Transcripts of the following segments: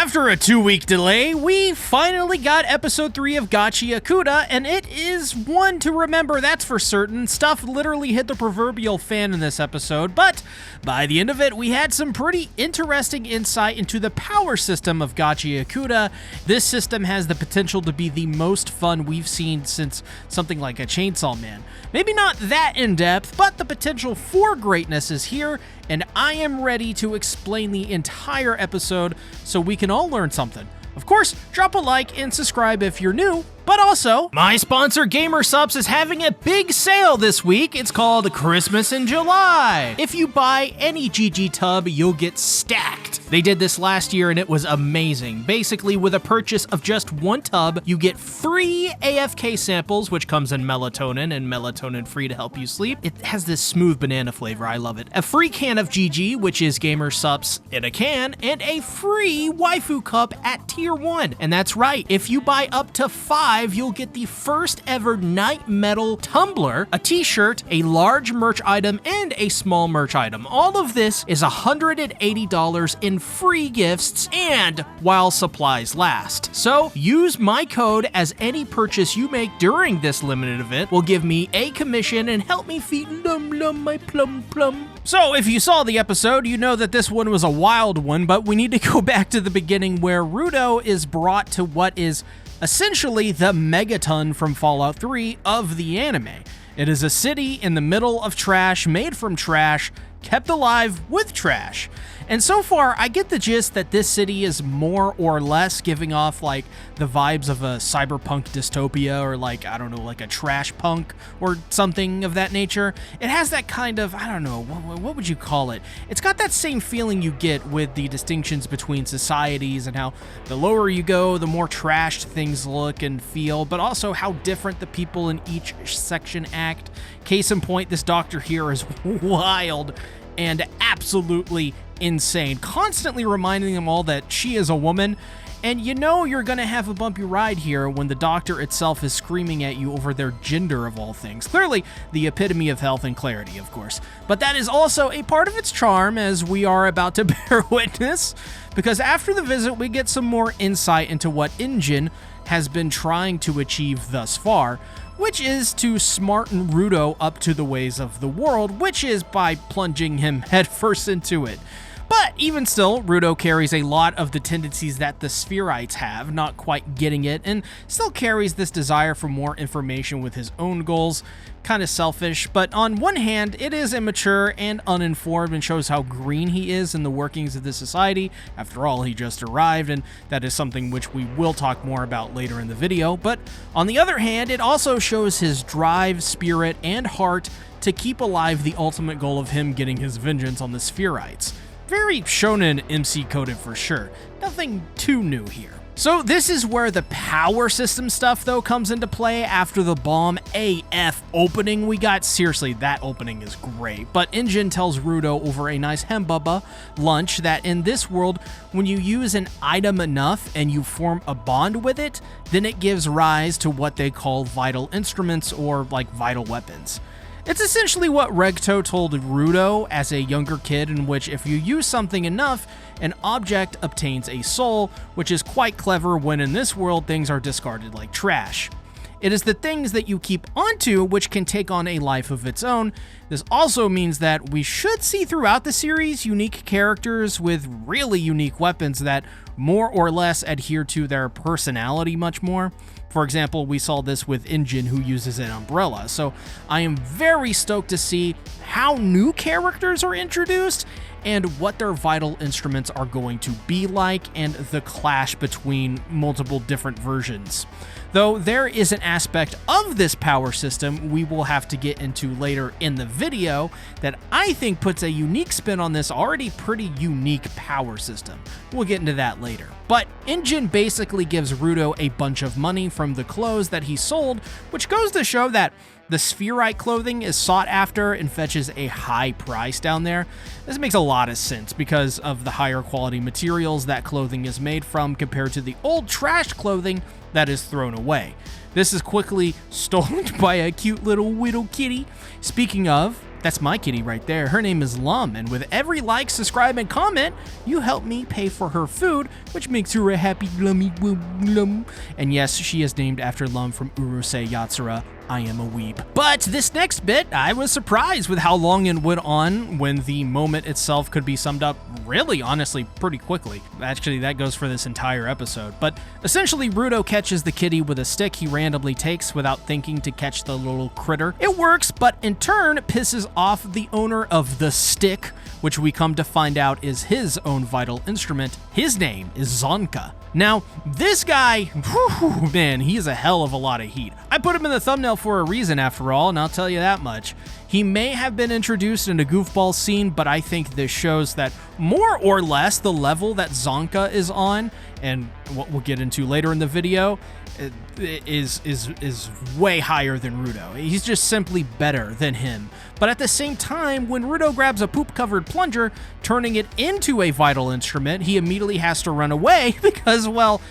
After a 2-week delay, we finally got episode 3 of Gachiakuta, and it is one to remember, that's for certain. Stuff literally hit the proverbial fan in this episode, but by the end of it, we had some pretty interesting insight into the power system of Gachiakuta. This system has the potential to be the most fun we've seen since something like a Chainsaw Man. Maybe not that in-depth, but the potential for greatness is here, and I am ready to explain the entire episode so we can all learn something. Of course, drop a like and subscribe if you're new, but also, my sponsor GamerSupps is having a big sale this week. It's called Christmas in July. If you buy any GG tub, you'll get stacked. They did this last year and it was amazing. Basically, with a purchase of just one tub, you get free AFK samples, which comes in melatonin and melatonin free to help you sleep. It has this smooth banana flavor, I love it. A free can of GG, which is GamerSupps in a can, and a free waifu cup at tier 1. And that's right, if you buy up to 5, you'll get the first ever Night Metal tumbler, a t-shirt, a large merch item, and a small merch item. All of this is $180 in free gifts and while supplies last. So use my code as any purchase you make during this limited event will give me a commission and help me feed my plum. So if you saw the episode, you know that this one was a wild one, but we need to go back to the beginning where Rudo is brought to what is essentially the Megaton from Fallout 3 of the anime. It is a city in the middle of trash, made from trash, kept alive with trash. And so far, I get the gist that this city is more or less giving off like the vibes of a cyberpunk dystopia or like, I don't know, like a trash punk or something of that nature. It has that kind of, I don't know, what would you call it? It's got that same feeling you get with the distinctions between societies and how the lower you go, the more trashed things look and feel, but also how different the people in each section act. Case in point, this doctor here is wild and absolutely insane, constantly reminding them all that she is a woman. And you know you're gonna have a bumpy ride here when the doctor itself is screaming at you over their gender of all things. Clearly the epitome of health and clarity, of course. But that is also a part of its charm, as we are about to bear witness, because after the visit we get some more insight into what INJIN has been trying to achieve thus far, which is to smarten Rudo up to the ways of the world, which is by plunging him headfirst into it. But even still, Rudo carries a lot of the tendencies that the Spherites have, not quite getting it, and still carries this desire for more information with his own goals. Kind of selfish, but on one hand, it is immature and uninformed and shows how green he is in the workings of this society. After all, he just arrived, and that is something which we will talk more about later in the video. But on the other hand, it also shows his drive, spirit, and heart to keep alive the ultimate goal of him getting his vengeance on the Spherites. Very shonen MC coded for sure. Nothing too new here. So this is where the power system stuff though comes into play after the bomb AF opening we got. Seriously, that opening is great. But INJIN tells Rudo over a nice hembubba lunch that in this world, when you use an item enough and you form a bond with it, then it gives rise to what they call vital instruments or like vital weapons. It's essentially what Regto told Rudo as a younger kid, in which if you use something enough, an object obtains a soul, which is quite clever when in this world things are discarded like trash. It is the things that you keep onto which can take on a life of its own. This also means that we should see throughout the series unique characters with really unique weapons that more or less adhere to their personality much more. For example, we saw this with INJIN, who uses an umbrella. So I am very stoked to see how new characters are introduced and what their vital instruments are going to be like and the clash between multiple different versions. Though there is an aspect of this power system we will have to get into later in the video that I think puts a unique spin on this already pretty unique power system. We'll get into that later. But INJIN basically gives Rudo a bunch of money from the clothes that he sold, which goes to show that the Spherite clothing is sought after and fetches a high price down there. This makes a lot of sense because of the higher quality materials that clothing is made from compared to the old trash clothing that is thrown away. This is quickly stolen by a cute little kitty. Speaking of, That's my kitty right there. Her name is Lum, and with every like, subscribe, and comment, you help me pay for her food, which makes her a happy lummy lum. And yes, she is named after Lum from Urusei Yatsura. I am a weeb. But this next bit, I was surprised with how long it went on when the moment itself could be summed up really, honestly, pretty quickly. Actually, that goes for this entire episode. But essentially, Rudo catches the kitty with a stick he randomly takes without thinking to catch the little critter. It works, but in turn, pisses off the owner of the stick, which we come to find out is his own vital instrument. His name is Zonka. Now, this guy, whew, man, he's a hell of a lot of heat. I put him in the thumbnail for a reason, after all, and I'll tell you that much. He may have been introduced in a goofball scene, but I think this shows that more or less the level that Zonka is on, and what we'll get into later in the video, is way higher than Rudo. He's just simply better than him. But at the same time, when Rudo grabs a poop-covered plunger, turning it into a vital instrument, he immediately has to run away because, well,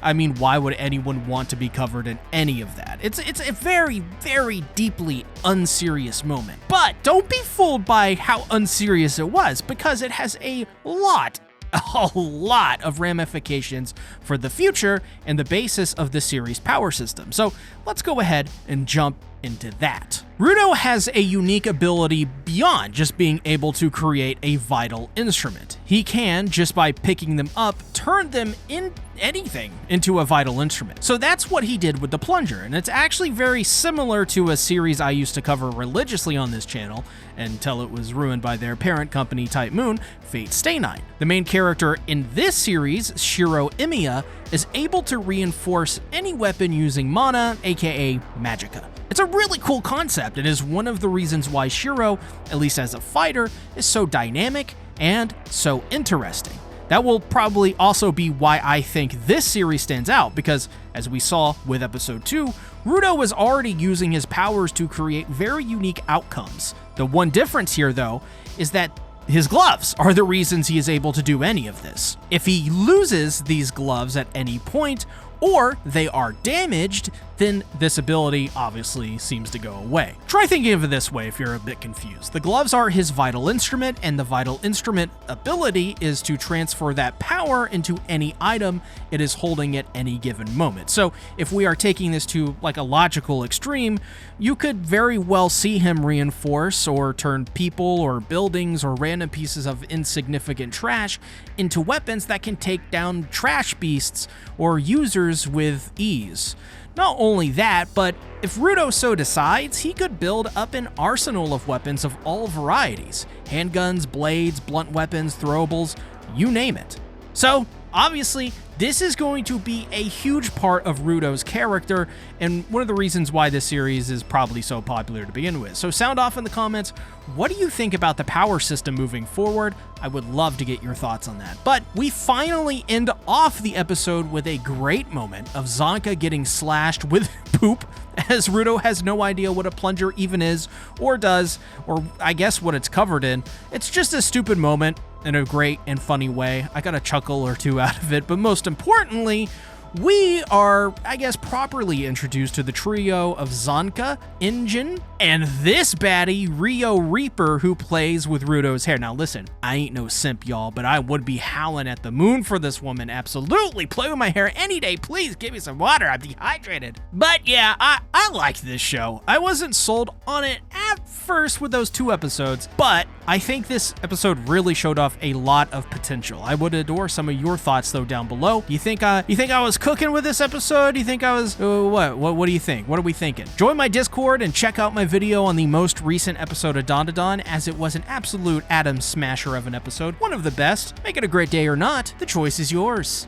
I mean, why would anyone want to be covered in any of that? It's a very, very deeply unserious moment. But don't be fooled by how unserious it was, because it has a lot of ramifications for the future and the basis of the series' power system. So let's go ahead and jump into that. Rudo has a unique ability beyond just being able to create a vital instrument. He can, just by picking them up, turn them into a vital instrument. So that's what he did with the plunger, and it's actually very similar to a series I used to cover religiously on this channel until it was ruined by their parent company Type Moon, Fate Stay Night. The main character in this series, Shiro Imiya, is able to reinforce any weapon using mana, aka magicka. It's a really cool concept and is one of the reasons why Shiro, at least as a fighter, is so dynamic and so interesting. That will probably also be why I think this series stands out, because as we saw with episode 2, Rudo was already using his powers to create very unique outcomes. The one difference here, though, is that his gloves are the reasons he is able to do any of this. If he loses these gloves at any point, or they are damaged, then this ability obviously seems to go away. Try thinking of it this way if you're a bit confused. The gloves are his vital instrument, and the vital instrument ability is to transfer that power into any item it is holding at any given moment. So if we are taking this to like a logical extreme, you could very well see him reinforce or turn people or buildings or random pieces of insignificant trash into weapons that can take down trash beasts or users with ease. Not only that, but if Rudo so decides, he could build up an arsenal of weapons of all varieties. Handguns, blades, blunt weapons, throwables, you name it. So, obviously, this is going to be a huge part of Rudo's character, and one of the reasons why this series is probably so popular to begin with. So sound off in the comments, what do you think about the power system moving forward? I would love to get your thoughts on that. But we finally end off the episode with a great moment of Zonka getting slashed with poop, as Rudo has no idea what a plunger even is, or does, or I guess what it's covered in. It's just a stupid moment in a great and funny way. I got a chuckle or two out of it, but most importantly, we are, I guess, properly introduced to the trio of Zonka, Injin, and this baddie, Rio Reaper, who plays with Rudo's hair. Now listen, I ain't no simp, y'all, but I would be howling at the moon for this woman. Absolutely, play with my hair any day. Please give me some water, I'm dehydrated. But yeah, I liked this show. I wasn't sold on it at first with those 2 episodes, but I think this episode really showed off a lot of potential. I would adore some of your thoughts though down below. You think I was cooking with this episode? You think I was what do you think? What are we thinking? Join my Discord and check out my video on the most recent episode of Dandadan, as it was an absolute atom smasher of an episode, one of the best. Make it a great day or not, the choice is yours.